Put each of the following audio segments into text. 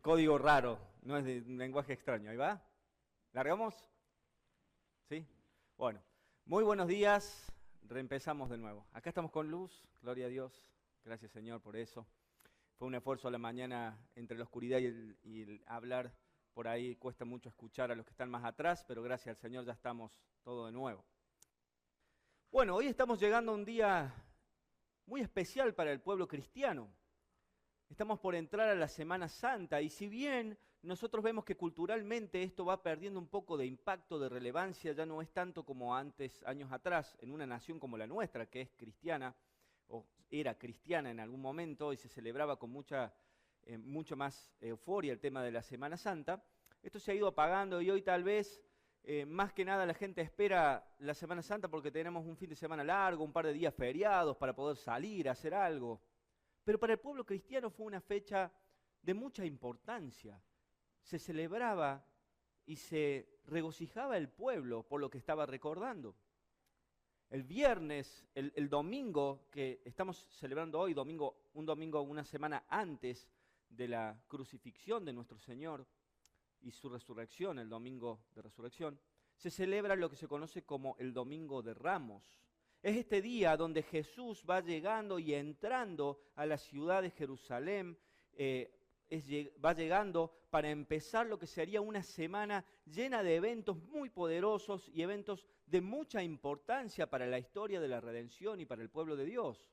un código raro, no es de un lenguaje extraño. ¿Ahí va? ¿Largamos? ¿Sí? Bueno, muy buenos días, reempezamos de nuevo. Acá estamos con luz, gloria a Dios, gracias Señor por eso. Fue un esfuerzo a la mañana entre la oscuridad y el hablar, por ahí cuesta mucho escuchar a los que están más atrás, pero gracias al Señor ya estamos todo de nuevo. Bueno, hoy estamos llegando a un día muy especial para el pueblo cristiano. Estamos por entrar a la Semana Santa y si bien nosotros vemos que culturalmente esto va perdiendo un poco de impacto, de relevancia, ya no es tanto como antes, años atrás, en una nación como la nuestra, que es cristiana, o era cristiana en algún momento y se celebraba con mucho más euforia el tema de la Semana Santa, esto se ha ido apagando y hoy tal vez más que nada la gente espera la Semana Santa porque tenemos un fin de semana largo, un par de días feriados para poder salir a hacer algo. Pero para el pueblo cristiano fue una fecha de mucha importancia. Se celebraba y se regocijaba el pueblo por lo que estaba recordando. El viernes, el domingo que estamos celebrando hoy, un domingo una semana antes de la crucifixión de nuestro Señor y su resurrección, el domingo de resurrección, se celebra lo que se conoce como el Domingo de Ramos. Es este día donde Jesús va llegando y entrando a la ciudad de Jerusalén, va llegando para empezar lo que sería una semana llena de eventos muy poderosos y eventos de mucha importancia para la historia de la redención y para el pueblo de Dios.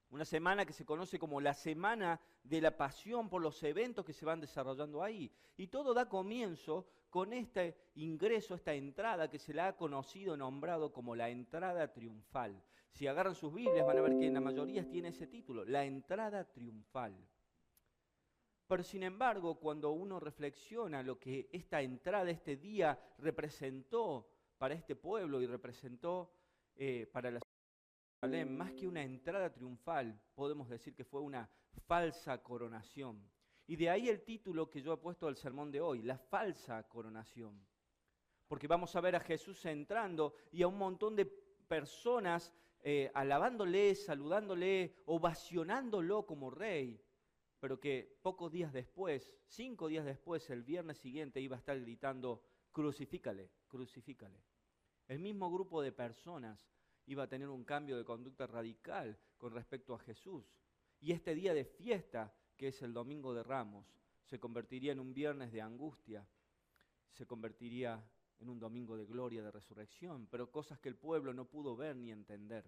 Una semana que se conoce como la Semana de la Pasión por los eventos que se van desarrollando ahí. Y todo da comienzo con este ingreso, esta entrada que se la ha conocido, nombrado como la entrada triunfal. Si agarran sus Biblias van a ver que en la mayoría tiene ese título, la entrada triunfal. Pero sin embargo, cuando uno reflexiona lo que esta entrada, este día representó para este pueblo y representó para la más que una entrada triunfal, podemos decir que fue una falsa coronación. Y de ahí el título que yo he puesto al sermón de hoy, la falsa coronación. Porque vamos a ver a Jesús entrando y a un montón de personas alabándole, saludándole, ovacionándolo como rey. Pero que pocos días después, 5 días después, el viernes siguiente iba a estar gritando, crucifícale, crucifícale. El mismo grupo de personas iba a tener un cambio de conducta radical con respecto a Jesús. Y este día de fiesta, que es el Domingo de Ramos, se convertiría en un viernes de angustia, se convertiría en un domingo de gloria, de resurrección, pero cosas que el pueblo no pudo ver ni entender.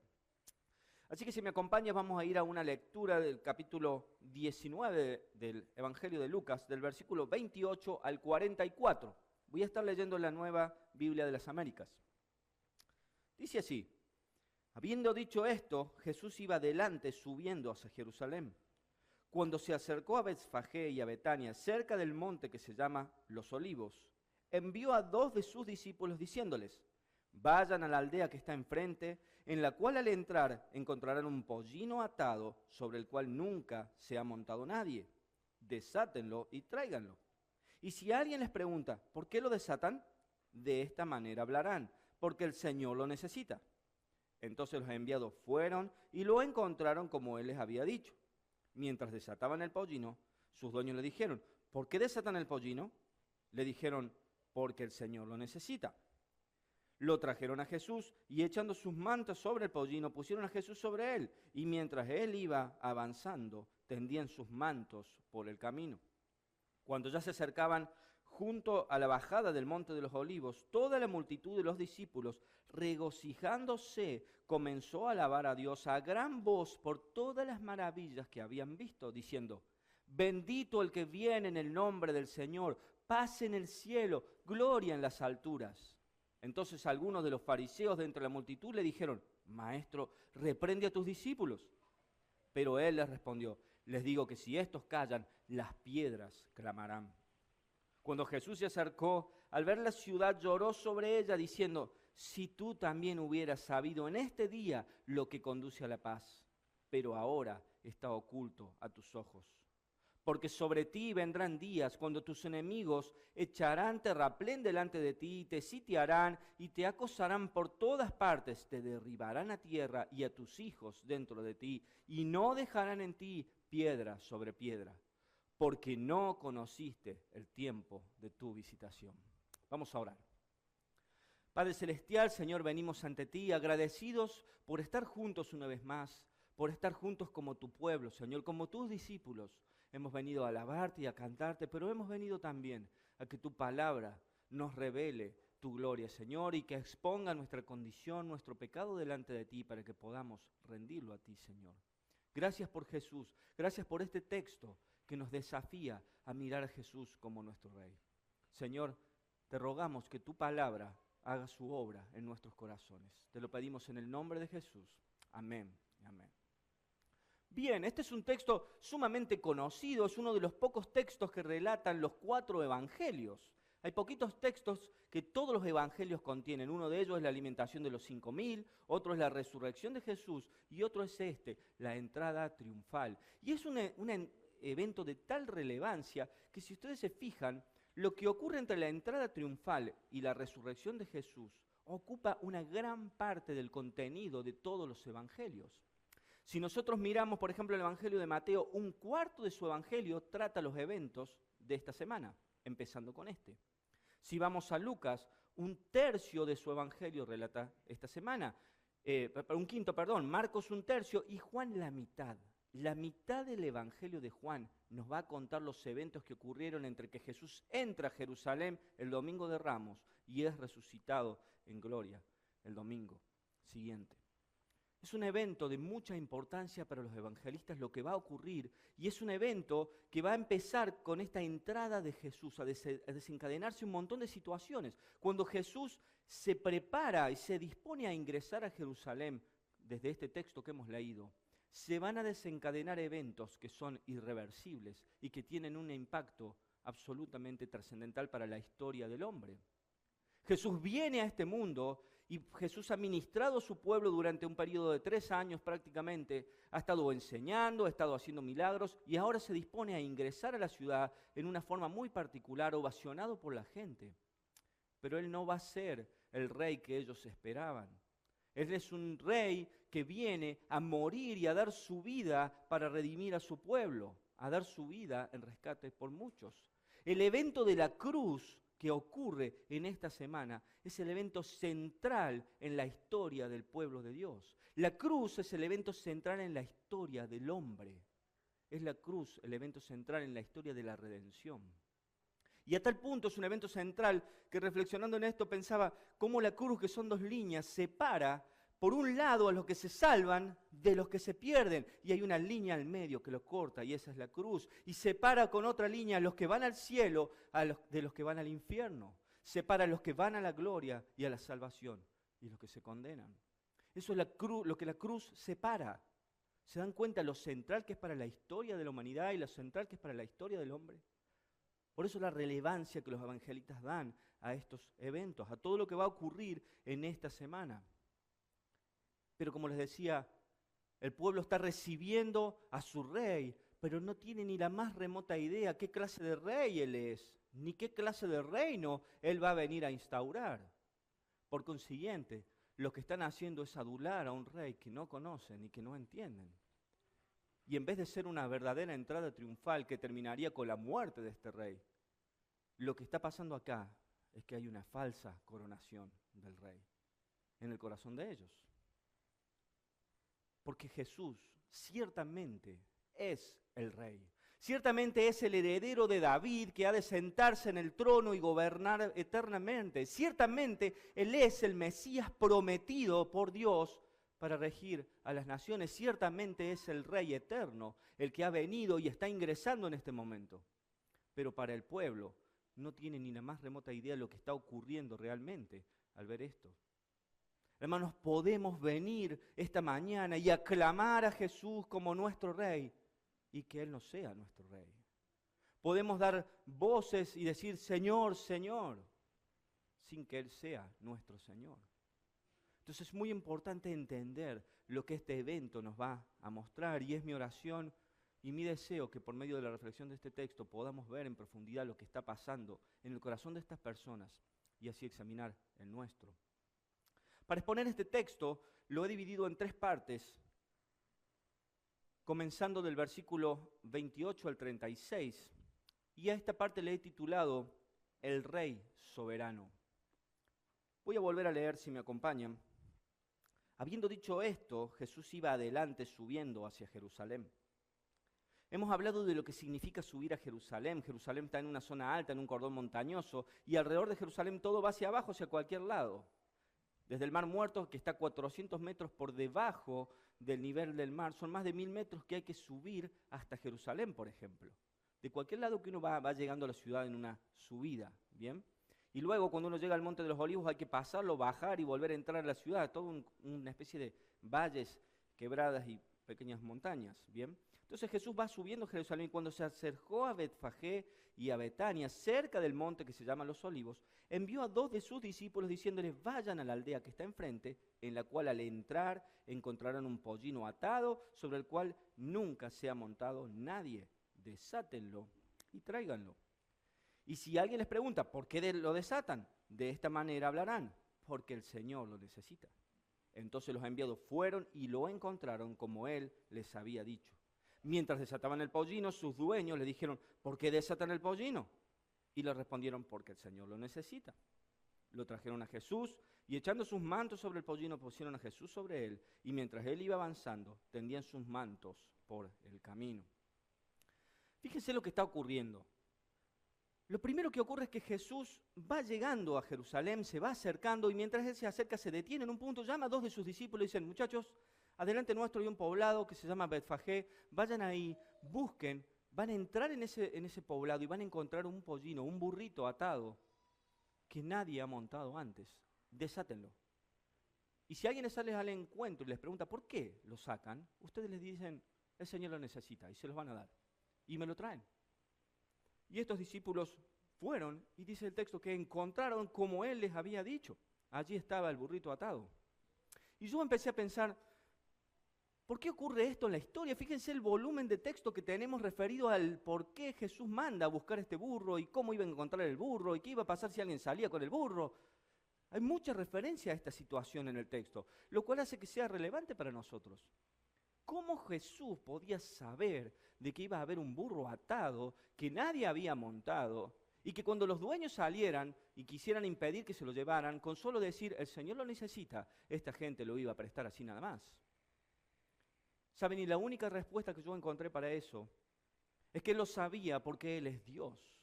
Así que si me acompañas vamos a ir a una lectura del capítulo 19 del Evangelio de Lucas, del versículo 28 al 44. Voy a estar leyendo la Nueva Biblia de las Américas. Dice así: habiendo dicho esto, Jesús iba adelante subiendo hacia Jerusalén. Cuando se acercó a Betfagé y a Betania, cerca del monte que se llama Los Olivos, envió a 2 de sus discípulos diciéndoles: vayan a la aldea que está enfrente, en la cual al entrar encontrarán un pollino atado sobre el cual nunca se ha montado nadie. Desátenlo y tráiganlo. Y si alguien les pregunta, ¿por qué lo desatan? De esta manera hablarán, porque el Señor lo necesita. Entonces los enviados fueron y lo encontraron como él les había dicho. Mientras desataban el pollino, sus dueños le dijeron: ¿por qué desatan el pollino? Le dijeron: porque el Señor lo necesita. Lo trajeron a Jesús y echando sus mantos sobre el pollino, pusieron a Jesús sobre él. Y mientras él iba avanzando, tendían sus mantos por el camino. Cuando ya se acercaban junto a la bajada del Monte de los Olivos, toda la multitud de los discípulos, regocijándose, comenzó a alabar a Dios a gran voz por todas las maravillas que habían visto, diciendo: bendito el que viene en el nombre del Señor, paz en el cielo, gloria en las alturas. Entonces algunos de los fariseos de entre la multitud le dijeron: Maestro, reprende a tus discípulos. Pero él les respondió: les digo que si estos callan, las piedras clamarán. Cuando Jesús se acercó, al ver la ciudad lloró sobre ella, diciendo: si tú también hubieras sabido en este día lo que conduce a la paz, pero ahora está oculto a tus ojos. Porque sobre ti vendrán días cuando tus enemigos echarán terraplén delante de ti, te sitiarán y te acosarán por todas partes, te derribarán a tierra y a tus hijos dentro de ti, y no dejarán en ti piedra sobre piedra, porque no conociste el tiempo de tu visitación. Vamos a orar. Padre Celestial, Señor, venimos ante ti agradecidos por estar juntos una vez más, por estar juntos como tu pueblo, Señor, como tus discípulos. Hemos venido a alabarte y a cantarte, pero hemos venido también a que tu palabra nos revele tu gloria, Señor, y que exponga nuestra condición, nuestro pecado delante de ti, para que podamos rendirlo a ti, Señor. Gracias por Jesús, gracias por este texto que nos desafía a mirar a Jesús como nuestro Rey. Señor, te rogamos que tu palabra haga su obra en nuestros corazones. Te lo pedimos en el nombre de Jesús. Amén. Amén. Bien, este es un texto sumamente conocido, es uno de los pocos textos que relatan los 4 evangelios. Hay poquitos textos que todos los evangelios contienen. Uno de ellos es la alimentación de los 5.000, otro es la resurrección de Jesús y otro es la entrada triunfal. Y es un evento de tal relevancia que si ustedes se fijan, lo que ocurre entre la entrada triunfal y la resurrección de Jesús ocupa una gran parte del contenido de todos los evangelios. Si nosotros miramos, por ejemplo, el Evangelio de Mateo, 1/4 de su Evangelio trata los eventos de esta semana, empezando con este. Si vamos a Lucas, 1/3 de su Evangelio relata esta semana. 1/5, perdón, Marcos 1/3 y Juan la mitad. La mitad del Evangelio de Juan nos va a contar los eventos que ocurrieron entre que Jesús entra a Jerusalén el domingo de Ramos y es resucitado en gloria el domingo siguiente. Es un evento de mucha importancia para los evangelistas lo que va a ocurrir, y es un evento que va a empezar con esta entrada de Jesús, a desencadenarse un montón de situaciones. Cuando Jesús se prepara y se dispone a ingresar a Jerusalén, desde este texto que hemos leído, se van a desencadenar eventos que son irreversibles y que tienen un impacto absolutamente trascendental para la historia del hombre. Jesús viene a este mundo y Jesús ha ministrado a su pueblo durante un periodo de 3 años prácticamente, ha estado enseñando, ha estado haciendo milagros y ahora se dispone a ingresar a la ciudad en una forma muy particular, ovacionado por la gente. Pero Él no va a ser el rey que ellos esperaban. Él es un rey que viene a morir y a dar su vida para redimir a su pueblo, a dar su vida en rescate por muchos. El evento de la cruz que ocurre en esta semana es el evento central en la historia del pueblo de Dios. La cruz es el evento central en la historia del hombre. Es la cruz el evento central en la historia de la redención. Y a tal punto es un evento central que, reflexionando en esto, pensaba cómo la cruz, que son 2 líneas, separa por un lado a los que se salvan de los que se pierden, y hay una línea al medio que lo corta, y esa es la cruz, y separa con otra línea a los que van al cielo de los que van al infierno, separa a los que van a la gloria y a la salvación, y los que se condenan. Eso es lo que la cruz separa. ¿Se dan cuenta lo central que es para la historia de la humanidad y lo central que es para la historia del hombre? Por eso la relevancia que los evangelistas dan a estos eventos, a todo lo que va a ocurrir en esta semana. Pero como les decía, el pueblo está recibiendo a su rey, pero no tiene ni la más remota idea qué clase de rey él es, ni qué clase de reino él va a venir a instaurar. Por consiguiente, lo que están haciendo es adular a un rey que no conocen y que no entienden. Y en vez de ser una verdadera entrada triunfal que terminaría con la muerte de este rey, lo que está pasando acá es que hay una falsa coronación del rey en el corazón de ellos. Porque Jesús ciertamente es el rey. Ciertamente es el heredero de David que ha de sentarse en el trono y gobernar eternamente. Ciertamente Él es el Mesías prometido por Dios para regir a las naciones. Ciertamente es el Rey eterno, el que ha venido y está ingresando en este momento. Pero para el pueblo no tiene ni la más remota idea de lo que está ocurriendo realmente al ver esto. Hermanos, podemos venir esta mañana y aclamar a Jesús como nuestro Rey y que Él no sea nuestro Rey. Podemos dar voces y decir Señor, Señor, sin que Él sea nuestro Señor. Entonces es muy importante entender lo que este evento nos va a mostrar, y es mi oración y mi deseo que por medio de la reflexión de este texto podamos ver en profundidad lo que está pasando en el corazón de estas personas y así examinar el nuestro. Para exponer este texto lo he dividido en 3 partes. comenzando del versículo 28 al 36, y a esta parte le he titulado El Rey Soberano. Voy a volver a leer si me acompañan. Habiendo dicho esto, Jesús iba adelante subiendo hacia Jerusalén. Hemos hablado de lo que significa subir a Jerusalén. Jerusalén está en una zona alta, en un cordón montañoso, y alrededor de Jerusalén todo va hacia abajo, hacia cualquier lado. Desde el Mar Muerto, que está 400 metros por debajo del nivel del mar, son más de 1000 metros que hay que subir hasta Jerusalén, por ejemplo. De cualquier lado que uno va llegando a la ciudad en una subida, ¿bien? Y luego cuando uno llega al Monte de los Olivos hay que pasarlo, bajar y volver a entrar a la ciudad, todo una especie de valles, quebradas y pequeñas montañas, ¿bien? Entonces Jesús va subiendo a Jerusalén y cuando se acercó a Betfagé y a Betania, cerca del monte que se llama Los Olivos, envió a 2 de sus discípulos diciéndoles, vayan a la aldea que está enfrente, en la cual al entrar encontrarán un pollino atado, sobre el cual nunca se ha montado nadie. Desátenlo y tráiganlo. Y si alguien les pregunta, ¿por qué lo desatan? De esta manera hablarán, porque el Señor lo necesita. Entonces los enviados fueron y lo encontraron como Él les había dicho. Mientras desataban el pollino, sus dueños le dijeron, ¿por qué desatan el pollino? Y le respondieron, porque el Señor lo necesita. Lo trajeron a Jesús y echando sus mantos sobre el pollino pusieron a Jesús sobre él. Y mientras él iba avanzando, tendían sus mantos por el camino. Fíjense lo que está ocurriendo. Lo primero que ocurre es que Jesús va llegando a Jerusalén, se va acercando y mientras él se acerca se detiene en un punto, llama a 2 de sus discípulos y dicen, muchachos, adelante nuestro hay un poblado que se llama Betfagé, vayan ahí, busquen, van a entrar en ese poblado y van a encontrar un pollino, un burrito atado que nadie ha montado antes, desátenlo. Y si alguien les sale al encuentro y les pregunta por qué lo sacan, ustedes les dicen, el Señor lo necesita y se los van a dar. Y me lo traen. Y estos discípulos fueron, y dice el texto, que encontraron como Él les había dicho. Allí estaba el burrito atado. Y yo empecé a pensar, ¿por qué ocurre esto en la historia? Fíjense el volumen de texto que tenemos referido al por qué Jesús manda a buscar este burro y cómo iba a encontrar el burro y qué iba a pasar si alguien salía con el burro. Hay mucha referencia a esta situación en el texto, lo cual hace que sea relevante para nosotros. ¿Cómo Jesús podía saber de que iba a haber un burro atado que nadie había montado y que cuando los dueños salieran y quisieran impedir que se lo llevaran, con solo decir, el Señor lo necesita, esta gente lo iba a prestar así nada más? ¿Saben? Y la única respuesta que yo encontré para eso es que Él lo sabía porque Él es Dios.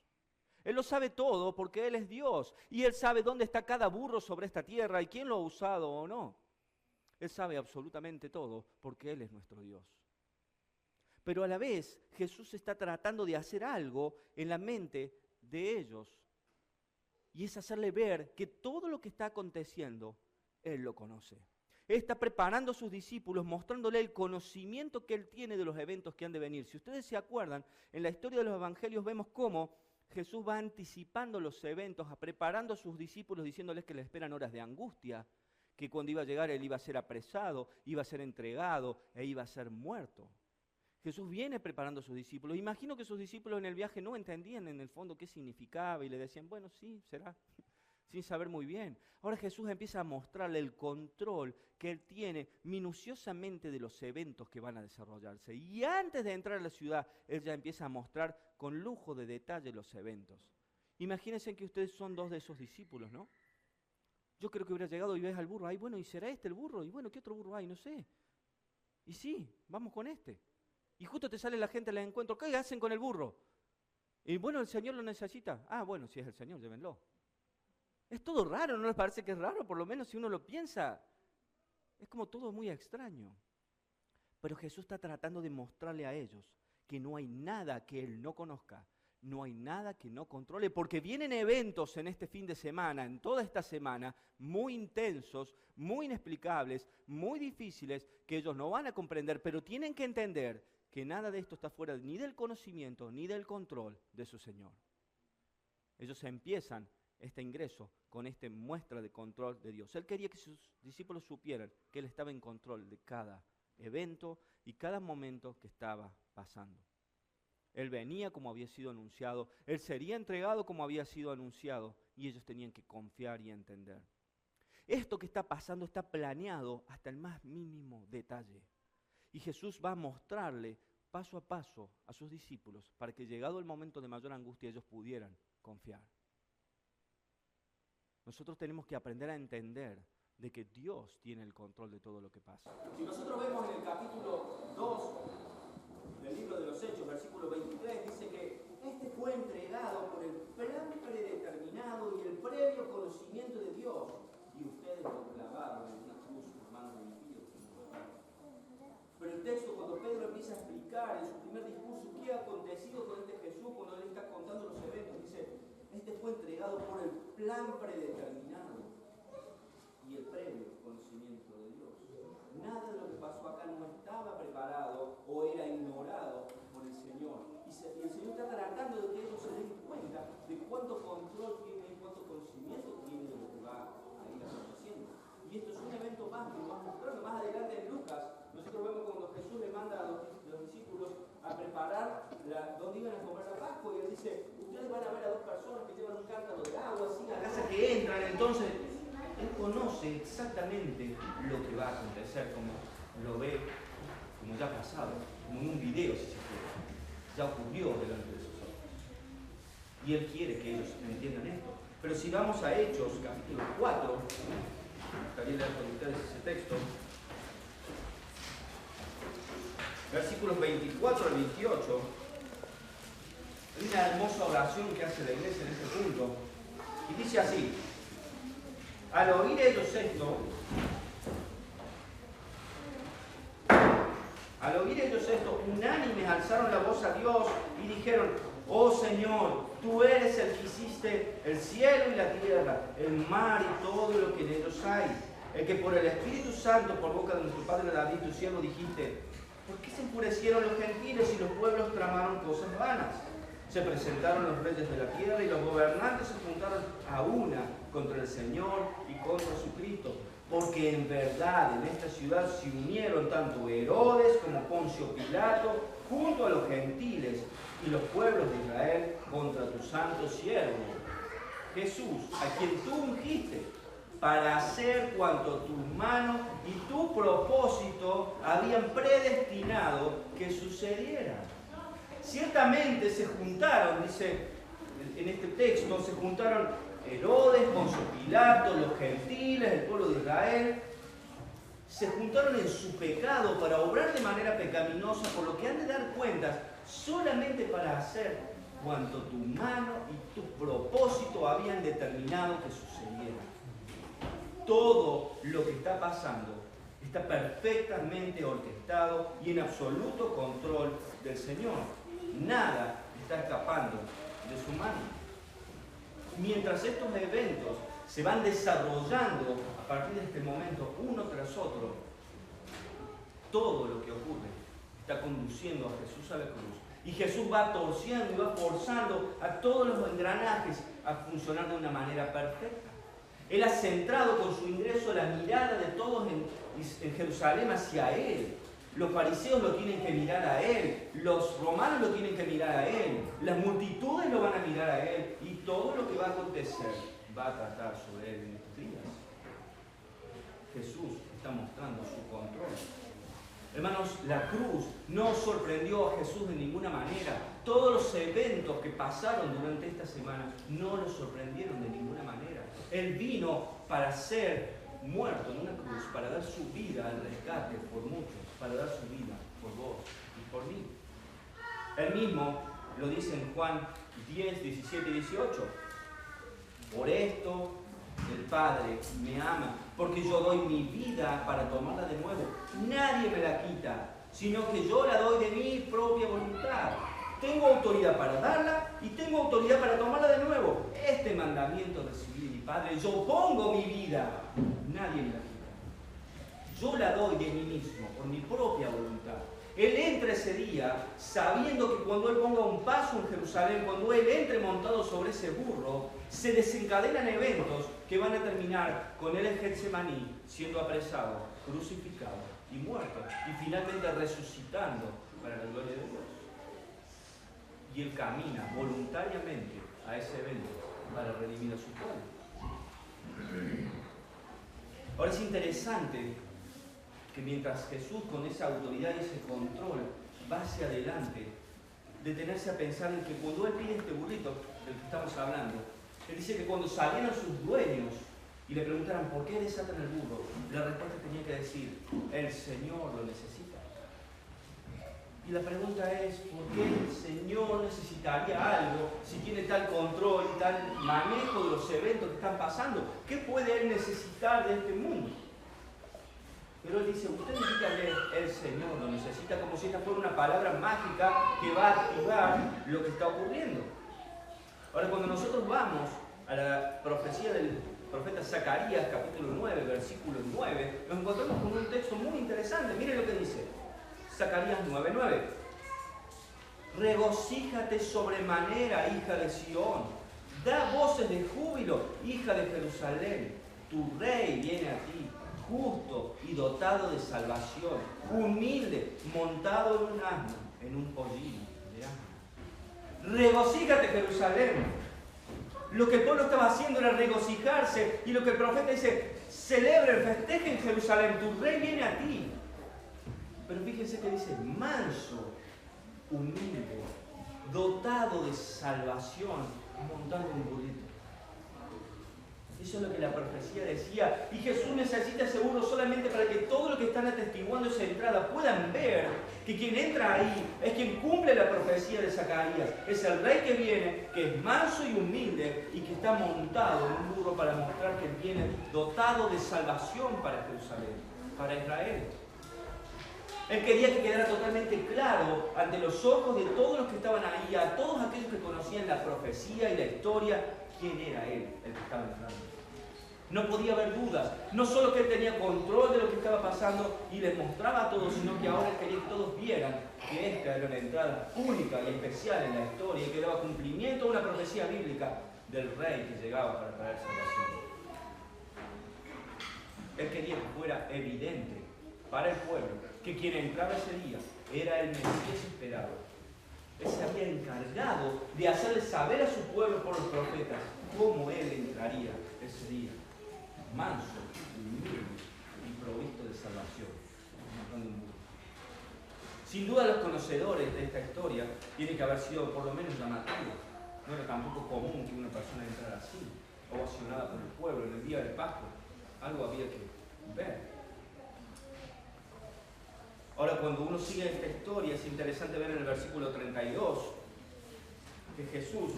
Él lo sabe todo porque Él es Dios. Y Él sabe dónde está cada burro sobre esta tierra y quién lo ha usado o no. Él sabe absolutamente todo porque Él es nuestro Dios. Pero a la vez Jesús está tratando de hacer algo en la mente de ellos. Y es hacerle ver que todo lo que está aconteciendo, Él lo conoce. Él está preparando a sus discípulos, mostrándole el conocimiento que Él tiene de los eventos que han de venir. Si ustedes se acuerdan, en la historia de los evangelios vemos cómo Jesús va anticipando los eventos, preparando a sus discípulos, diciéndoles que le esperan horas de angustia, que cuando iba a llegar Él iba a ser apresado, iba a ser entregado e iba a ser muerto. Jesús viene preparando a sus discípulos. Imagino que sus discípulos en el viaje no entendían en el fondo qué significaba y le decían, bueno, sí, será, sin saber muy bien. Ahora Jesús empieza a mostrarle el control que Él tiene minuciosamente de los eventos que van a desarrollarse. Y antes de entrar a la ciudad, Él ya empieza a mostrar con lujo de detalle los eventos. Imagínense que ustedes son 2 de esos discípulos, ¿no? Yo creo que hubiera llegado y ves al burro, ay, bueno, ¿y será este el burro? Y bueno, ¿qué otro burro hay? No sé. Y sí, vamos con este. Y justo te sale la gente al encuentro, ¿qué hacen con el burro? Y bueno, el Señor lo necesita. Ah, bueno, si es el Señor, llévenlo. Es todo raro, ¿no les parece que es raro? Por lo menos si uno lo piensa. Es como todo muy extraño. Pero Jesús está tratando de mostrarle a ellos que no hay nada que Él no conozca, no hay nada que no controle, porque vienen eventos en este fin de semana, en toda esta semana, muy intensos, muy inexplicables, muy difíciles, que ellos no van a comprender, pero tienen que entender que nada de esto está fuera ni del conocimiento ni del control de su Señor. Ellos empiezan este ingreso con esta muestra de control de Dios. Él quería que sus discípulos supieran que Él estaba en control de cada evento y cada momento que estaba pasando. Él venía como había sido anunciado, Él sería entregado como había sido anunciado, y ellos tenían que confiar y entender. Esto que está pasando está planeado hasta el más mínimo detalle. Y Jesús va a mostrarle paso a paso a sus discípulos para que llegado el momento de mayor angustia ellos pudieran confiar. Nosotros tenemos que aprender a entender de que Dios tiene el control de todo lo que pasa. Si nosotros vemos en el capítulo 2 del libro de los Hechos, versículo 23, dice que este fue entregado por el plan predeterminado y el previo conocimiento de Dios, y ustedes lo clavaron en una cruz por manos de impíos. Pero el texto, cuando Pedro empieza a explicar en su primer discurso qué ha acontecido con este Jesús, cuando él está contando los eventos, dice, este fue entregado por el plan predeterminado y el previo conocimiento de Dios. Nada de lo que pasó acá no estaba preparado o era ignorado por el Señor. Y el Señor está tratando de que ellos se den cuenta de cuánto control tiene y cuánto conocimiento tiene de lo que va a ir aconteciendo. Y esto es un evento más que nos va mostrando. Más adelante en Lucas, nosotros vemos cuando Jesús le manda a los discípulos a preparar dónde iban a comer la Pascua, y él dice, ustedes van a ver a dos personas que llevan un cántaro de agua así a la casa que entran. Entonces él conoce exactamente lo que va a acontecer, como lo ve, como ya ha pasado, como en un video, si se quiere. Ya ocurrió delante de sus ojos. Y él quiere que ellos entiendan esto. Pero si vamos a Hechos, capítulo 4, me gustaría leer con ustedes ese texto, versículos 24 al 28, hay una hermosa oración que hace la iglesia en este punto, y dice así: al oír ellos esto, unánimes alzaron la voz a Dios y dijeron, oh Señor, tú eres el que hiciste el cielo y la tierra, el mar y todo lo que en ellos hay, el que por el Espíritu Santo, por boca de nuestro Padre David, tu siervo, dijiste, ¿por qué se enfurecieron los gentiles y los pueblos tramaron cosas vanas? Se presentaron los reyes de la tierra y los gobernantes se juntaron a una contra el Señor y contra su Cristo. Porque en verdad en esta ciudad se unieron tanto Herodes como Poncio Pilato junto a los gentiles y los pueblos de Israel contra tu santo siervo Jesús, a quien tú ungiste para hacer cuanto tus manos y tu propósito habían predestinado que sucediera. Ciertamente se juntaron, dice en este texto, se juntaron Herodes, Poncio Pilato, los gentiles, el pueblo de Israel, se juntaron en su pecado para obrar de manera pecaminosa, por lo que han de dar cuentas solamente para hacer cuanto tu mano y tu propósito habían determinado que sucediera. Todo lo que está pasando está perfectamente orquestado y en absoluto control del Señor. Nada está escapando de su mano. Mientras estos eventos se van desarrollando a partir de este momento, uno tras otro, todo lo que ocurre está conduciendo a Jesús a la cruz. Y Jesús va torciendo y va forzando a todos los engranajes a funcionar de una manera perfecta. Él ha centrado con su ingreso la mirada de todos en Jerusalén hacia Él. Los fariseos lo tienen que mirar a Él, los romanos lo tienen que mirar a Él, las multitudes lo van a mirar a Él, y todo lo que va a acontecer va a tratar sobre Él en estos días. Jesús está mostrando su control. Hermanos, la cruz no sorprendió a Jesús de ninguna manera. Todos los eventos que pasaron durante esta semana no lo sorprendieron de ninguna manera. Él vino para ser muerto en una cruz, para dar su vida al rescate por muchos, para dar su vida por vos y por mí. Él mismo lo dice en Juan 10, 17 y 18. Por esto el Padre me ama, porque yo doy mi vida para tomarla de nuevo. Nadie me la quita, sino que yo la doy de mi propia voluntad. Tengo autoridad para darla y tengo autoridad para tomarla de nuevo. Este mandamiento recibí de mi Padre. Yo pongo mi vida, nadie me la quita. Yo la doy de mí mismo, por mi propia voluntad. Él entra ese día sabiendo que cuando Él ponga un paso en Jerusalén, cuando Él entre montado sobre ese burro, se desencadenan eventos que van a terminar con Él en Getsemaní siendo apresado, crucificado y muerto, y finalmente resucitando para la gloria de Dios. Y Él camina voluntariamente a ese evento para redimir a su pueblo. Ahora es interesante que mientras Jesús con esa autoridad y ese control va hacia adelante, detenerse a pensar en que cuando Él pide este burrito del que estamos hablando, Él dice que cuando salieron sus dueños y le preguntaran por qué desatan el burro, la respuesta tenía que decir, el Señor lo necesita. Y la pregunta es, ¿por qué el Señor necesitaría algo si tiene tal control y tal manejo de los eventos que están pasando? ¿Qué puede Él necesitar de este mundo? Pero Él dice, usted dígale, el Señor lo necesita, como si esta fuera una palabra mágica que va a activar lo que está ocurriendo. Ahora, cuando nosotros vamos a la profecía del profeta Zacarías, capítulo 9, versículo 9, nos encontramos con un texto muy interesante. Miren lo que dice Zacarías 9:9. Regocíjate sobremanera, hija de Sión. Da voces de júbilo, hija de Jerusalén. Tu rey viene a ti, justo y dotado de salvación, humilde, montado en un asno, en un pollino de asno. Regocíjate, Jerusalén. Lo que el pueblo estaba haciendo era regocijarse, y lo que el profeta dice, celebren, festejen Jerusalén, tu rey viene a ti. Pero fíjense que dice, manso, humilde, dotado de salvación, montando un burrito. Eso es lo que la profecía decía. Y Jesús necesita ese burro solamente para que todos los que están atestiguando esa entrada puedan ver que quien entra ahí es quien cumple la profecía de Zacarías. Es el rey que viene, que es manso y humilde y que está montado en un burro para mostrar que viene dotado de salvación para Jerusalén, para Israel. Él quería que quedara totalmente claro ante los ojos de todos los que estaban ahí, a todos aquellos que conocían la profecía y la historia, quién era Él, el que estaba entrando. No podía haber dudas, no solo que Él tenía control de lo que estaba pasando y les mostraba a todos, sino que ahora Él quería que todos vieran que esta era una entrada única y especial en la historia y que daba cumplimiento a una profecía bíblica del rey que llegaba para traer salvación. Él quería que fuera evidente para el pueblo que quien entraba ese día era el Mesías esperado. Él se había encargado de hacerle saber a su pueblo por los profetas cómo Él entraría ese día, manso, humilde y provisto de salvación. Sin duda los conocedores de esta historia tienen que haber sido por lo menos llamativos. No era tampoco común que una persona entrara así, ovacionada por el pueblo en el día del Pascua. Algo había que ver. Ahora, cuando uno sigue esta historia, es interesante ver en el versículo 32 que Jesús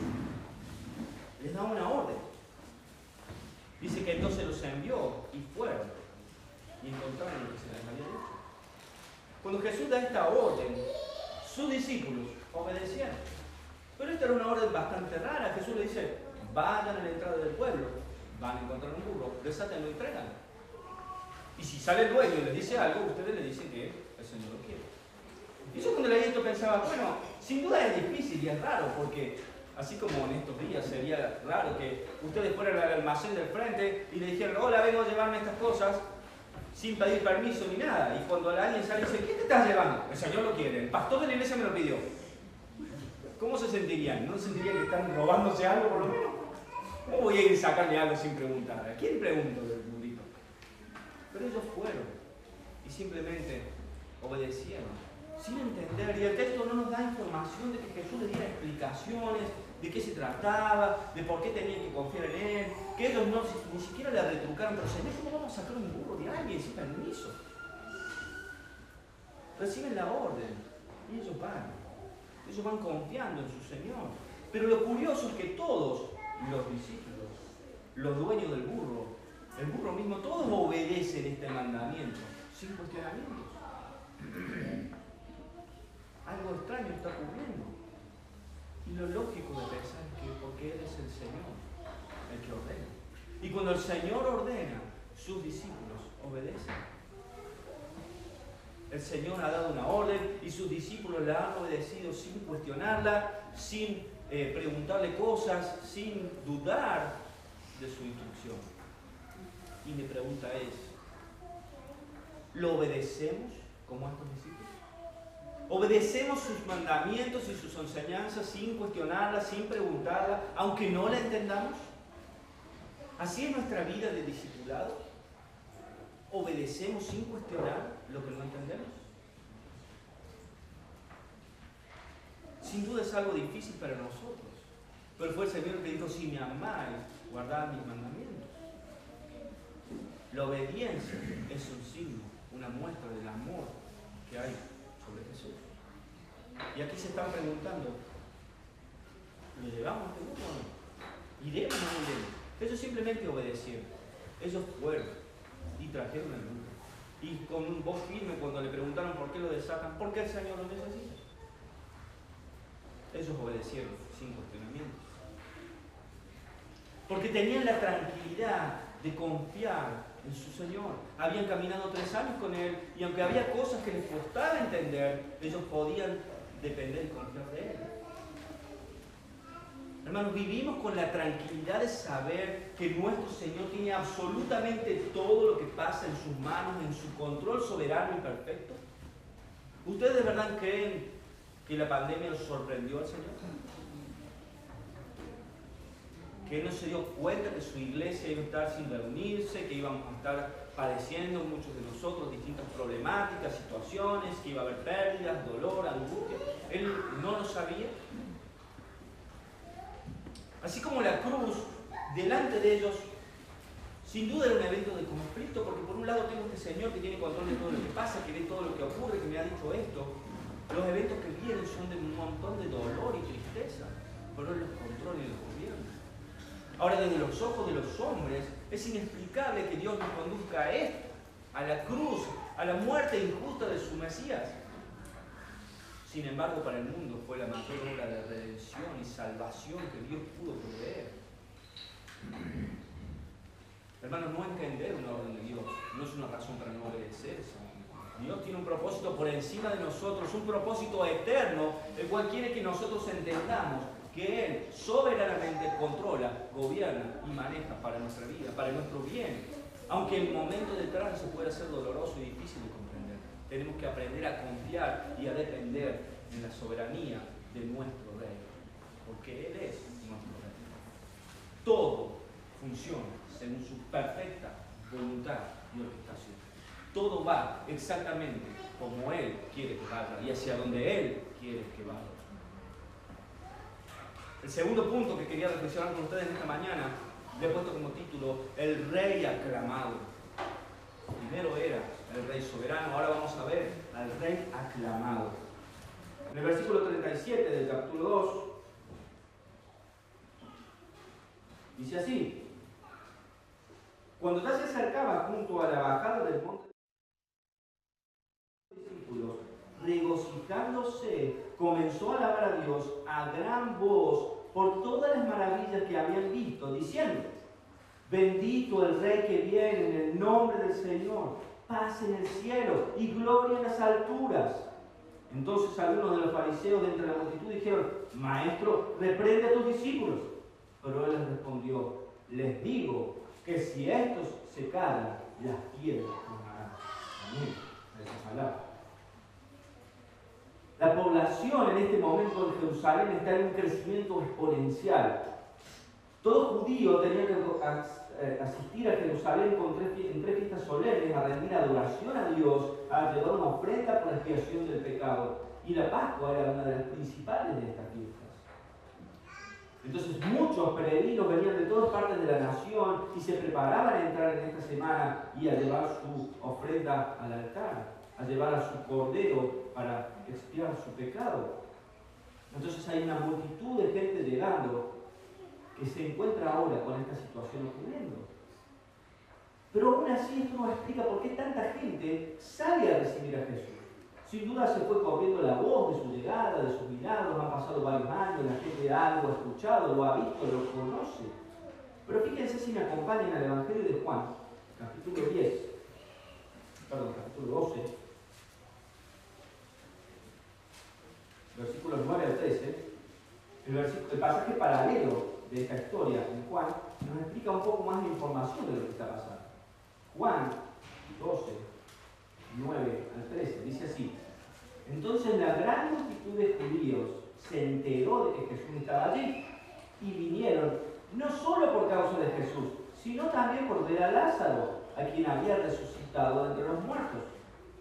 les da una orden. Dice que entonces los envió y fueron y encontraron lo que se les había dicho. Cuando Jesús da esta orden, sus discípulos obedecieron. Pero esta era una orden bastante rara. Jesús le dice, vayan a la entrada del pueblo, van a encontrar un burro, desátenlo y tráiganlo. Y si sale el dueño y les dice algo, ustedes le dicen que el Señor lo quiere. Y yo cuando leí esto pensaba, bueno, sin duda es difícil y es raro, porque así como en estos días sería raro que ustedes fueran al almacén del frente y le dijeran, hola, vengo a llevarme estas cosas, sin pedir permiso ni nada. Y cuando alguien sale y dice, ¿qué te estás llevando? El Señor lo quiere, el pastor de la iglesia me lo pidió. ¿Cómo se sentirían? ¿No se sentirían que están robándose algo por lo menos? ¿Cómo voy a ir a sacarle algo sin preguntar? ¿A quién pregunto del burrito? Pero ellos fueron y simplemente obedecieron, sin entender. Y el texto no nos da información de que Jesús les diera explicaciones de qué se trataba, de por qué tenían que confiar en Él, que ellos no, ni siquiera le retrucaron, pero Señor, ¿cómo vamos a sacar un burro de alguien sin permiso? Reciben la orden y ellos van confiando en su Señor. Pero lo curioso es que todos los discípulos, los dueños del burro, el burro mismo, todos obedecen este mandamiento, sin cuestionamientos. Algo extraño está ocurriendo. Y lo lógico de pensar es que porque Él es el Señor, el que ordena. Y cuando el Señor ordena, sus discípulos obedecen. El Señor ha dado una orden y sus discípulos la han obedecido sin cuestionarla, sin preguntarle cosas, sin dudar de su instrucción. Y mi pregunta es, ¿lo obedecemos como estos discípulos? ¿Obedecemos sus mandamientos y sus enseñanzas sin cuestionarlas, sin preguntarlas, aunque no la entendamos? ¿Así es nuestra vida de discipulado? obedecemos sin cuestionar lo que no entendemos? Sin duda es algo difícil para nosotros, pero fue el Señor que dijo: si me amáis, guardad mis mandamientos. La obediencia es un signo, una muestra del amor que hay sobre Jesús. Y aquí se están preguntando: ¿lo llevamos a este mundo o no? ¿Iremos o no iremos? Ellos simplemente obedecieron. Ellos fueron y trajeron al mundo. Y con voz firme, cuando le preguntaron por qué lo desatan, porque el Señor lo necesita. Ellos obedecieron sin cuestionamientos. Porque tenían la tranquilidad de confiar en su Señor. Habían caminado 3 años con Él, y aunque había cosas que les costaba entender, ellos podían depender y confiar de Él. Hermanos, vivimos con la tranquilidad de saber que nuestro Señor tiene absolutamente todo lo que pasa en sus manos, en su control soberano y perfecto. ¿Ustedes de verdad creen que la pandemia nos sorprendió al Señor? Que Él no se dio cuenta que su iglesia iba a estar sin reunirse, que íbamos a estar padeciendo muchos de nosotros distintas problemáticas, situaciones, que iba a haber pérdidas, dolor, angustia. Él no lo sabía. Así como la cruz, delante de ellos, sin duda era un evento de conflicto, porque por un lado tengo este Señor que tiene control de todo lo que pasa, que ve todo lo que ocurre, que me ha dicho esto. Los eventos que vienen son de un montón de dolor y tristeza, pero Él los controla y los gobierna. Ahora, desde los ojos de los hombres, es inexplicable que Dios nos conduzca a esto, a la cruz, a la muerte injusta de su Mesías. Sin embargo, para el mundo fue la mayor obra de redención y salvación que Dios pudo proveer. Hermanos, no entender una orden de Dios no es una razón para no obedecer. Dios tiene un propósito por encima de nosotros, un propósito eterno, el cual quiere que nosotros entendamos que Él soberanamente controla, gobierna y maneja para nuestra vida, para nuestro bien. Aunque el momento de tránsito pueda ser doloroso y difícil de comprender, tenemos que aprender a confiar y a depender en la soberanía de nuestro Rey, porque Él es nuestro Rey. Todo funciona según su perfecta voluntad y orquestación. Todo va exactamente como Él quiere que vaya y hacia donde Él quiere que vaya. El segundo punto que quería reflexionar con ustedes esta mañana le he puesto como título: el Rey aclamado. Primero era el Rey soberano, ahora vamos a ver al Rey aclamado. En el versículo 37 del capítulo 2 dice así: cuando ya se acercaba junto a la bajada del monte, los discípulos, regocijándose, comenzó a alabar a Dios a gran voz por todas las maravillas que habían visto, diciendo: bendito el Rey que viene en el nombre del Señor, paz en el cielo y gloria en las alturas. Entonces algunos de los fariseos de entre la multitud dijeron: Maestro, reprende a tus discípulos. Pero Él les respondió: les digo que si estos se callan, las piedras clamarán. Amén. Esa palabra. La población en este momento de Jerusalén está en un crecimiento exponencial. Todo judío tenía que asistir a Jerusalén en 3 fiestas solemnes, a rendir adoración a Dios, a llevar una ofrenda por la expiación del pecado. Y la Pascua era una de las principales de estas fiestas. Entonces muchos peregrinos venían de todas partes de la nación y se preparaban a entrar en esta semana y a llevar su ofrenda al altar, a llevar a su cordero para expiar su pecado. Entonces hay una multitud de gente llegando que se encuentra ahora con esta situación ocurriendo. Pero aún así esto nos explica por qué tanta gente sale a recibir a Jesús. Sin duda se fue corriendo la voz de su llegada, de sus milagros, han pasado varios años, la gente algo ha escuchado, lo ha visto, lo conoce. Pero fíjense si me acompañan al Evangelio de Juan, capítulo 12, versículos 9 al 13, el pasaje paralelo de esta historia en Juan nos explica un poco más de información de lo que está pasando. Juan 12, 9 al 13, dice así: entonces la gran multitud de judíos se enteró de que Jesús estaba allí y vinieron no solo por causa de Jesús, sino también por ver a Lázaro, a quien había resucitado de entre los muertos.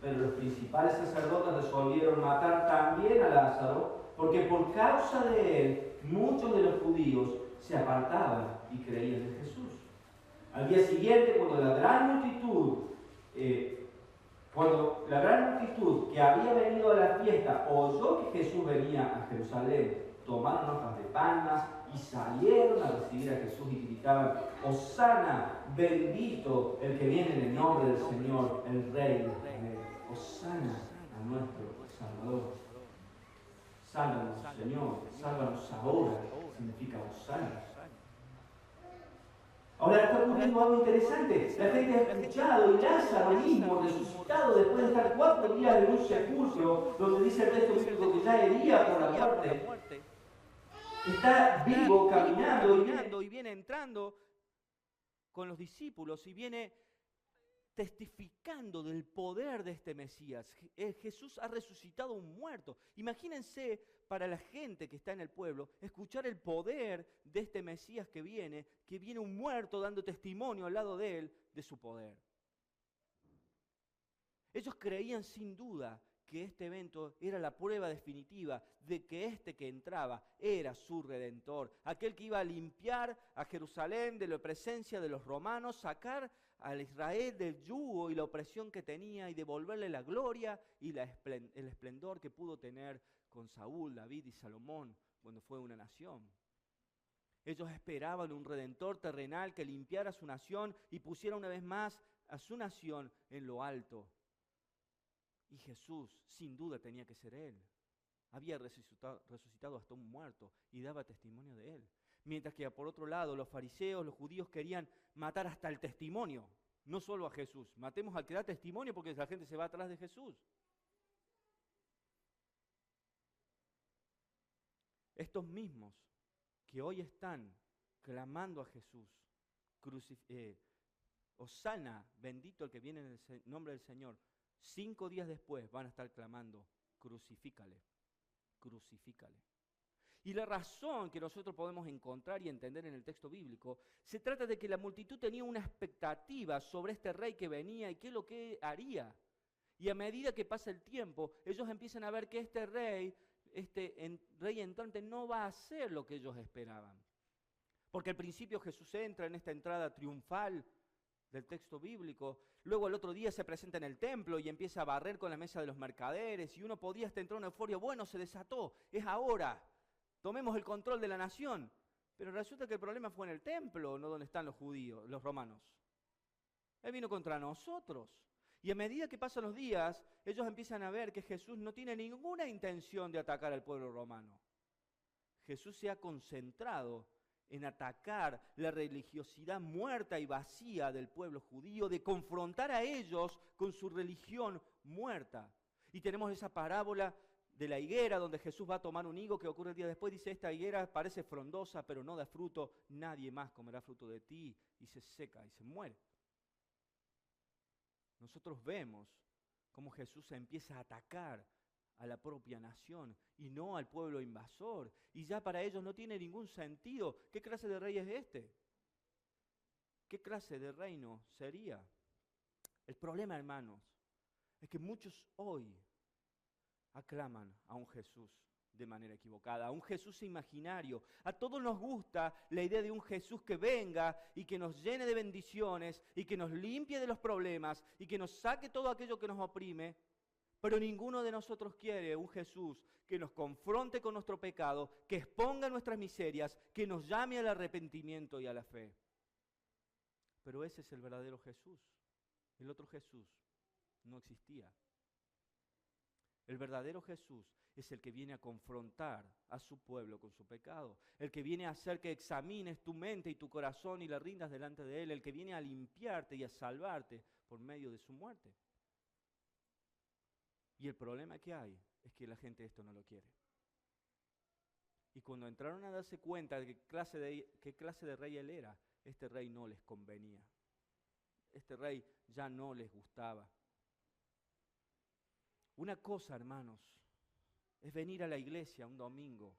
Pero los principales sacerdotes resolvieron matar también a Lázaro, porque por causa de él muchos de los judíos se apartaban y creían en Jesús. Al día siguiente, cuando la gran multitud que había venido a la fiesta oyó que Jesús venía a Jerusalén, tomaron hojas de palmas y salieron a recibir a Jesús y gritaban: Hosana, bendito el que viene en el nombre del Señor, el Rey de Israel. Hosana a nuestro Salvador. Sálvanos, Señor, sálvanos ahora, significa Hosana. Ahora está ocurriendo algo interesante. La gente ha escuchado y Lázaro mismo, resucitado después de estar 4 días en un sepulcro, donde dice el texto bíblico que ya hería por la muerte, está vivo, caminando y viene entrando con los discípulos y viene testificando del poder de este Mesías. Jesús ha resucitado a un muerto. Imagínense, para la gente que está en el pueblo, escuchar el poder de este Mesías que viene un muerto dando testimonio al lado de él de su poder. Ellos creían sin duda que este evento era la prueba definitiva de que este que entraba era su Redentor, aquel que iba a limpiar a Jerusalén de la presencia de los romanos, sacar al Israel del yugo y la opresión que tenía y devolverle la gloria y el esplendor que pudo tener con Saúl, David y Salomón cuando fue una nación. Ellos esperaban un Redentor terrenal que limpiara su nación y pusiera una vez más a su nación en lo alto. Y Jesús, sin duda, tenía que ser Él. Había resucitado hasta un muerto y daba testimonio de Él. Mientras que por otro lado, los fariseos, los judíos querían matar hasta el testimonio. No solo a Jesús. Matemos al que da testimonio porque la gente se va atrás de Jesús. Estos mismos que hoy están clamando a Jesús, Hosana, bendito el que viene en el nombre del Señor, 5 días después van a estar clamando: crucifícale, crucifícale. Y la razón que nosotros podemos encontrar y entender en el texto bíblico, se trata de que la multitud tenía una expectativa sobre este rey que venía y qué es lo que haría. Y a medida que pasa el tiempo, ellos empiezan a ver que este rey entrante no va a hacer lo que ellos esperaban. Porque al principio Jesús entra en esta entrada triunfal del texto bíblico, luego el otro día se presenta en el templo y empieza a barrer con la mesa de los mercaderes y uno podía hasta entrar en una euforia: bueno, se desató, es ahora, tomemos el control de la nación. Pero resulta que el problema fue en el templo, no donde están los judíos, los romanos. Él vino contra nosotros. Y a medida que pasan los días, ellos empiezan a ver que Jesús no tiene ninguna intención de atacar al pueblo romano. Jesús se ha concentrado en atacar la religiosidad muerta y vacía del pueblo judío, de confrontar a ellos con su religión muerta. Y tenemos esa parábola de la higuera donde Jesús va a tomar un higo que ocurre el día después. Dice: esta higuera parece frondosa pero no da fruto, nadie más comerá fruto de ti, y se seca y se muere. Nosotros vemos cómo Jesús empieza a atacar a la propia nación y no al pueblo invasor. Y ya para ellos no tiene ningún sentido. ¿Qué clase de rey es este? ¿Qué clase de reino sería? El problema, hermanos, es que muchos hoy aclaman a un Jesús de manera equivocada, a un Jesús imaginario. A todos nos gusta la idea de un Jesús que venga y que nos llene de bendiciones y que nos limpie de los problemas y que nos saque todo aquello que nos oprime. Pero ninguno de nosotros quiere un Jesús que nos confronte con nuestro pecado, que exponga nuestras miserias, que nos llame al arrepentimiento y a la fe. Pero ese es el verdadero Jesús. El otro Jesús no existía. El verdadero Jesús es el que viene a confrontar a su pueblo con su pecado, el que viene a hacer que examines tu mente y tu corazón y le rindas delante de Él, el que viene a limpiarte y a salvarte por medio de su muerte. Y el problema que hay es que la gente esto no lo quiere. Y cuando entraron a darse cuenta de qué clase de rey Él era, este rey no les convenía. Este rey ya no les gustaba. Una cosa, hermanos, es venir a la iglesia un domingo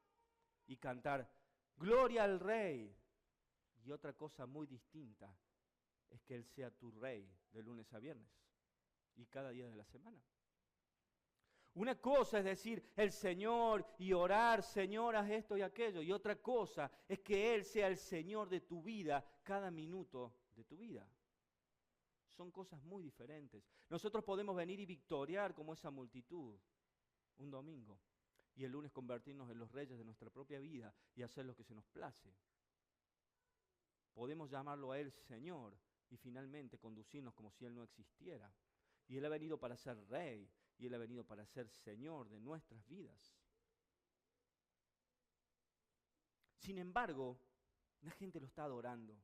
y cantar "Gloria al Rey". Y otra cosa muy distinta es que Él sea tu rey de lunes a viernes y cada día de la semana. Una cosa es decir el Señor y orar, Señor, haz esto y aquello. Y otra cosa es que Él sea el Señor de tu vida cada minuto de tu vida. Son cosas muy diferentes. Nosotros podemos venir y victoriar como esa multitud un domingo y el lunes convertirnos en los reyes de nuestra propia vida y hacer lo que se nos place. Podemos llamarlo a Él Señor y finalmente conducirnos como si Él no existiera. Y Él ha venido para ser Rey y Él ha venido para ser Señor de nuestras vidas. Sin embargo, la gente lo está adorando.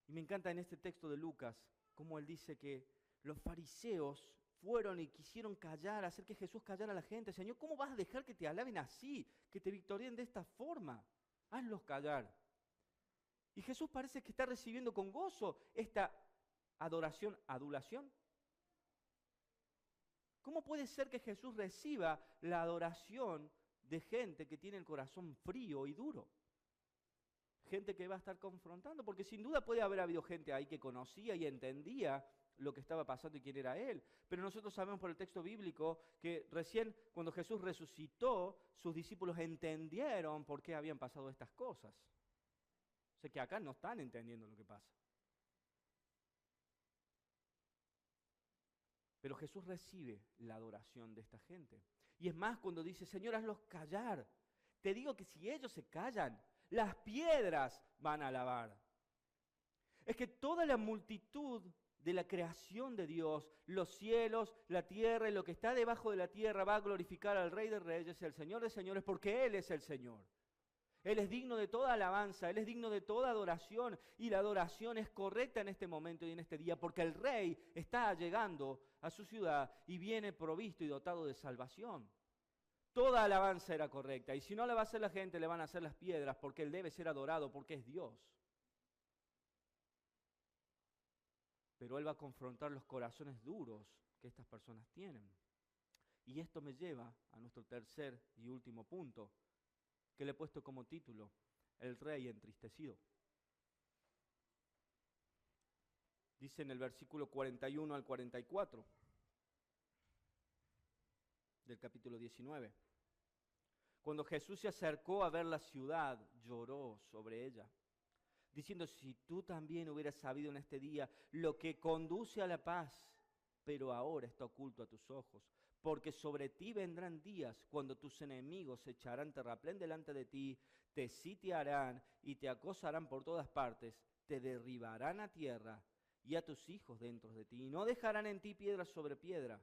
Y me encanta en este texto de Lucas cómo Él dice que los fariseos fueron y quisieron callar, hacer que Jesús callara a la gente. Señor, ¿cómo vas a dejar que te alaben así, que te victorien de esta forma? Hazlos callar. Y Jesús parece que está recibiendo con gozo esta adoración, adulación. ¿Cómo puede ser que Jesús reciba la adoración de gente que tiene el corazón frío y duro? Gente que va a estar confrontando, porque sin duda puede haber habido gente ahí que conocía y entendía lo que estaba pasando y quién era Él. Pero nosotros sabemos por el texto bíblico que recién cuando Jesús resucitó, sus discípulos entendieron por qué habían pasado estas cosas. O sea que acá no están entendiendo lo que pasa. Pero Jesús recibe la adoración de esta gente. Y es más, cuando dice, Señor, hazlos callar. Te digo que si ellos se callan, las piedras van a alabar. Es que toda la multitud de la creación de Dios, los cielos, la tierra y lo que está debajo de la tierra va a glorificar al Rey de Reyes, el Señor de Señores, porque Él es el Señor. Él es digno de toda alabanza, Él es digno de toda adoración y la adoración es correcta en este momento y en este día porque el Rey está llegando a su ciudad y viene provisto y dotado de salvación. Toda alabanza era correcta y si no le va a hacer la gente, le van a hacer las piedras porque Él debe ser adorado porque es Dios. Pero Él va a confrontar los corazones duros que estas personas tienen. Y esto me lleva a nuestro tercer y último punto, que le he puesto como título, el rey entristecido. Dice en el versículo 41 al 44 del capítulo 19. Cuando Jesús se acercó a ver la ciudad, lloró sobre ella, diciendo, si tú también hubieras sabido en este día lo que conduce a la paz, pero ahora está oculto a tus ojos. Porque sobre ti vendrán días cuando tus enemigos echarán terraplén delante de ti, te sitiarán y te acosarán por todas partes, te derribarán a tierra y a tus hijos dentro de ti, y no dejarán en ti piedra sobre piedra,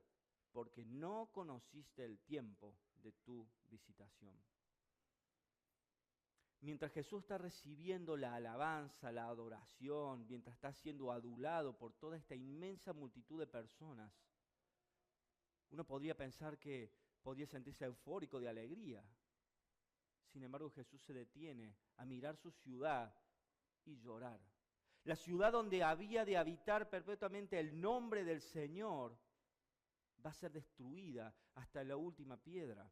porque no conociste el tiempo de tu visitación. Mientras Jesús está recibiendo la alabanza, la adoración, mientras está siendo adulado por toda esta inmensa multitud de personas, uno podría pensar que podría sentirse eufórico de alegría. Sin embargo, Jesús se detiene a mirar su ciudad y llorar. La ciudad donde había de habitar perpetuamente el nombre del Señor va a ser destruida hasta la última piedra.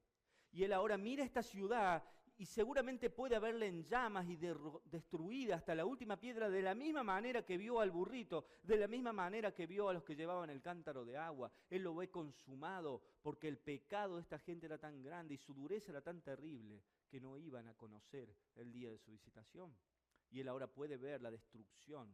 Y Él ahora mira esta ciudad y seguramente puede verla en llamas y destruida hasta la última piedra de la misma manera que vio al burrito, de la misma manera que vio a los que llevaban el cántaro de agua. Él lo ve consumado porque el pecado de esta gente era tan grande y su dureza era tan terrible que no iban a conocer el día de su visitación. Y Él ahora puede ver la destrucción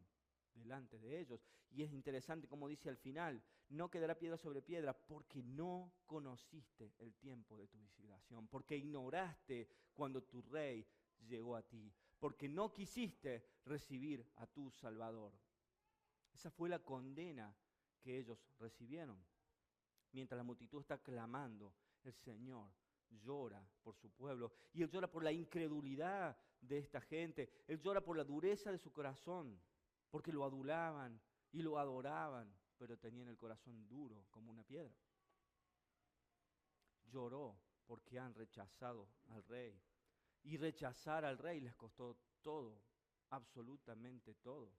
delante de ellos. Y es interesante como dice al final, no quedará piedra sobre piedra porque no conociste el tiempo de tu visitación, porque ignoraste cuando tu rey llegó a ti, porque no quisiste recibir a tu Salvador. Esa fue la condena que ellos recibieron. Mientras la multitud está clamando, el Señor llora por su pueblo y Él llora por la incredulidad de esta gente, Él llora por la dureza de su corazón, porque lo adulaban y lo adoraban, pero tenían el corazón duro como una piedra. Lloró porque han rechazado al rey. Y rechazar al rey les costó todo, absolutamente todo.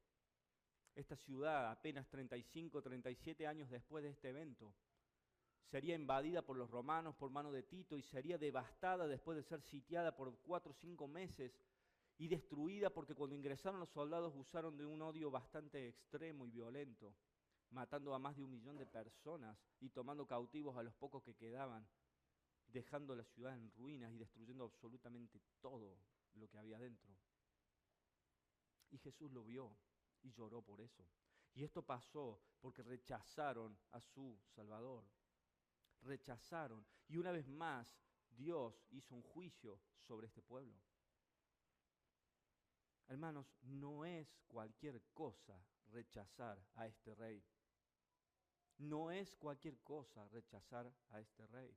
Esta ciudad, apenas 35, 37 años después de este evento, sería invadida por los romanos por mano de Tito y sería devastada después de ser sitiada por 4 o 5 meses. y destruida porque cuando ingresaron los soldados usaron de un odio bastante extremo y violento, matando a más de 1 millón de personas y tomando cautivos a los pocos que quedaban, dejando la ciudad en ruinas y destruyendo absolutamente todo lo que había dentro. Y Jesús lo vio y lloró por eso. Y esto pasó porque rechazaron a su Salvador. Rechazaron. Y una vez más, Dios hizo un juicio sobre este pueblo. Hermanos, no es cualquier cosa rechazar a este rey. No es cualquier cosa rechazar a este rey.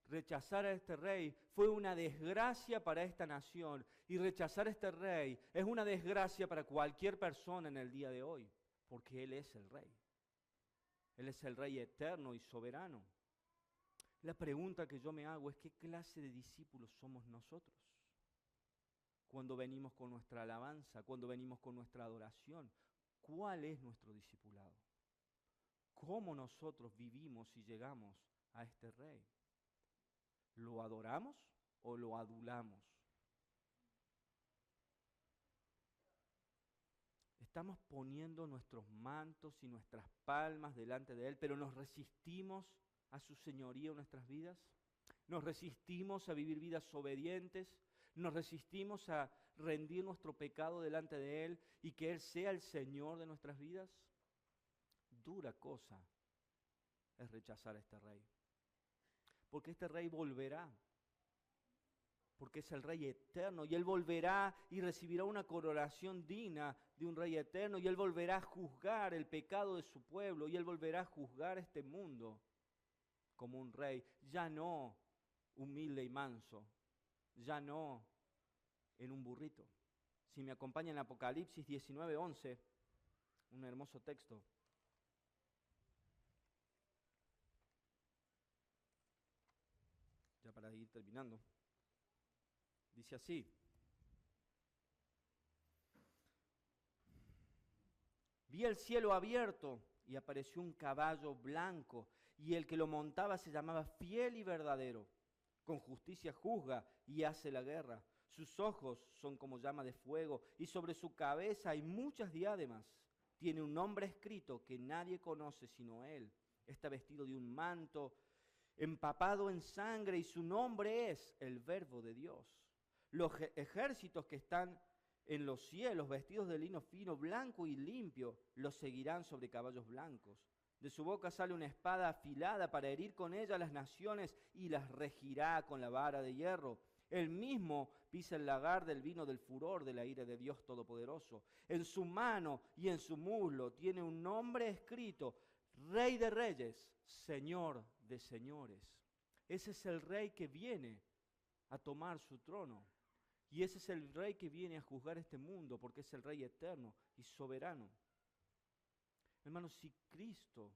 Rechazar a este rey fue una desgracia para esta nación, y rechazar a este rey es una desgracia para cualquier persona en el día de hoy, porque Él es el rey. Él es el rey eterno y soberano. La pregunta que yo me hago es: ¿qué clase de discípulos somos nosotros? Cuando venimos con nuestra alabanza, cuando venimos con nuestra adoración, ¿cuál es nuestro discipulado? ¿Cómo nosotros vivimos y llegamos a este rey? ¿Lo adoramos o lo adulamos? Estamos poniendo nuestros mantos y nuestras palmas delante de Él, pero nos resistimos a su señoría en nuestras vidas. Nos resistimos a vivir vidas obedientes. Nos resistimos a rendir nuestro pecado delante de Él y que Él sea el Señor de nuestras vidas. Dura cosa es rechazar a este rey. Porque este rey volverá. Porque es el rey eterno y Él volverá y recibirá una coronación digna de un rey eterno, y Él volverá a juzgar el pecado de su pueblo, y Él volverá a juzgar este mundo como un rey, ya no humilde y manso, ya no en un burrito. Si me acompañan en Apocalipsis 19:11, un hermoso texto. Ya para ir terminando. Dice así: vi el cielo abierto y apareció un caballo blanco, y el que lo montaba se llamaba Fiel y Verdadero. Con justicia juzga y hace la guerra. Sus ojos son como llama de fuego, y sobre su cabeza hay muchas diademas. Tiene un nombre escrito que nadie conoce sino él. Está vestido de un manto empapado en sangre, y su nombre es el Verbo de Dios. Los ejércitos que están en los cielos, vestidos de lino fino, blanco y limpio, los seguirán sobre caballos blancos. De su boca sale una espada afilada para herir con ella a las naciones, y las regirá con la vara de hierro. Él mismo pisa el lagar del vino del furor de la ira de Dios Todopoderoso. En su mano y en su muslo tiene un nombre escrito: Rey de Reyes, Señor de Señores. Ese es el rey que viene a tomar su trono. Y ese es el rey que viene a juzgar este mundo, porque es el rey eterno y soberano. Hermanos, si Cristo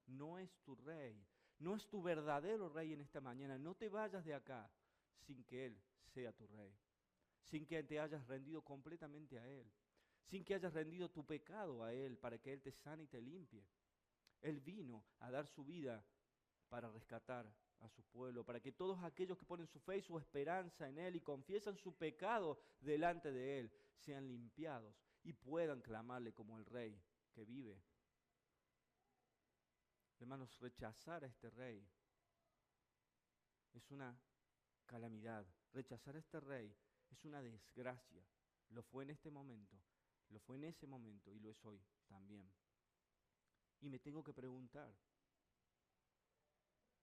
no es tu rey, no es tu verdadero rey en esta mañana, no te vayas de acá sin que Él sea tu rey, sin que te hayas rendido completamente a Él, sin que hayas rendido tu pecado a Él para que Él te sane y te limpie. Él vino a dar su vida para rescatar a su pueblo, para que todos aquellos que ponen su fe y su esperanza en Él y confiesan su pecado delante de Él sean limpiados y puedan clamarle como el Rey que vive. Hermanos, rechazar a este Rey es una calamidad. Rechazar a este Rey es una desgracia. Lo fue en este momento, lo fue en ese momento y lo es hoy también. Y me tengo que preguntar,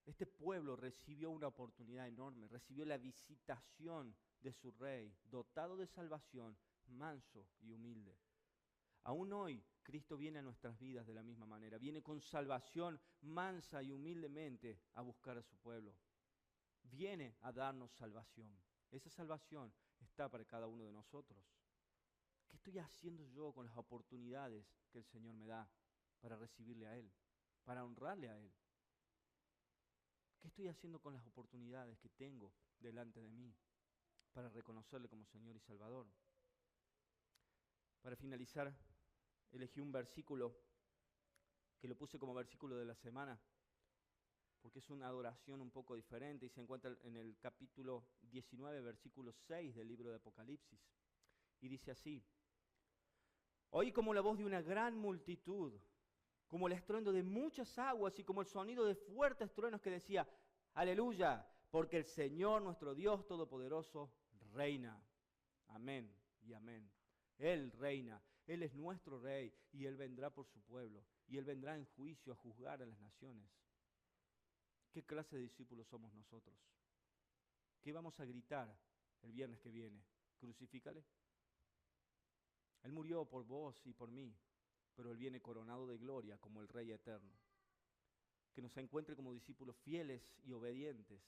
este pueblo recibió una oportunidad enorme, recibió la visitación de su rey, dotado de salvación, manso y humilde. Aún hoy Cristo viene a nuestras vidas de la misma manera, viene con salvación mansa y humildemente a buscar a su pueblo. Viene a darnos salvación. Esa salvación está para cada uno de nosotros. ¿Qué estoy haciendo yo con las oportunidades que el Señor me da para recibirle a Él, para honrarle a Él? ¿Qué estoy haciendo con las oportunidades que tengo delante de mí para reconocerle como Señor y Salvador? Para finalizar, elegí un versículo que lo puse como versículo de la semana. porque es una adoración un poco diferente y se encuentra en el capítulo 19, versículo 6 del libro de Apocalipsis. Y dice así: oí como la voz de una gran multitud, como el estruendo de muchas aguas y como el sonido de fuertes truenos que decía: aleluya, porque el Señor nuestro Dios Todopoderoso reina. Amén y amén. Él reina, Él es nuestro Rey y Él vendrá por su pueblo y Él vendrá en juicio a juzgar a las naciones. ¿Qué clase de discípulos somos nosotros? ¿Qué vamos a gritar el viernes que viene? ¿Crucifícale? Él murió por vos y por mí, pero Él viene coronado de gloria como el Rey eterno. Que nos encuentre como discípulos fieles y obedientes,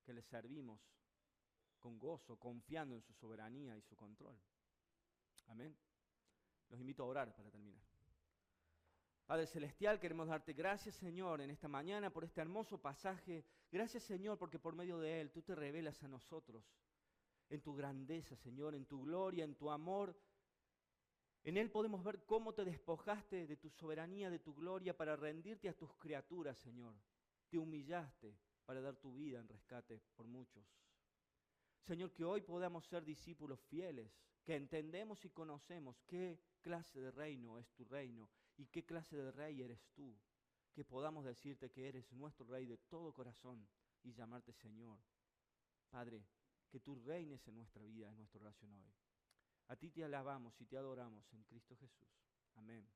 que le servimos con gozo, confiando en su soberanía y su control. Amén. Los invito a orar para terminar. Padre Celestial, queremos darte gracias, Señor, en esta mañana por este hermoso pasaje. Gracias, Señor, porque por medio de él tú te revelas a nosotros en tu grandeza, Señor, en tu gloria, en tu amor. En él podemos ver cómo te despojaste de tu soberanía, de tu gloria, para rendirte a tus criaturas, Señor. Te humillaste para dar tu vida en rescate por muchos. Señor, que hoy podamos ser discípulos fieles, que entendemos y conocemos qué clase de reino es tu reino y qué clase de rey eres tú. Que podamos decirte que eres nuestro Rey de todo corazón y llamarte Señor. Padre, que tú reines en nuestra vida, en nuestra oración hoy. A ti te alabamos y te adoramos en Cristo Jesús. Amén.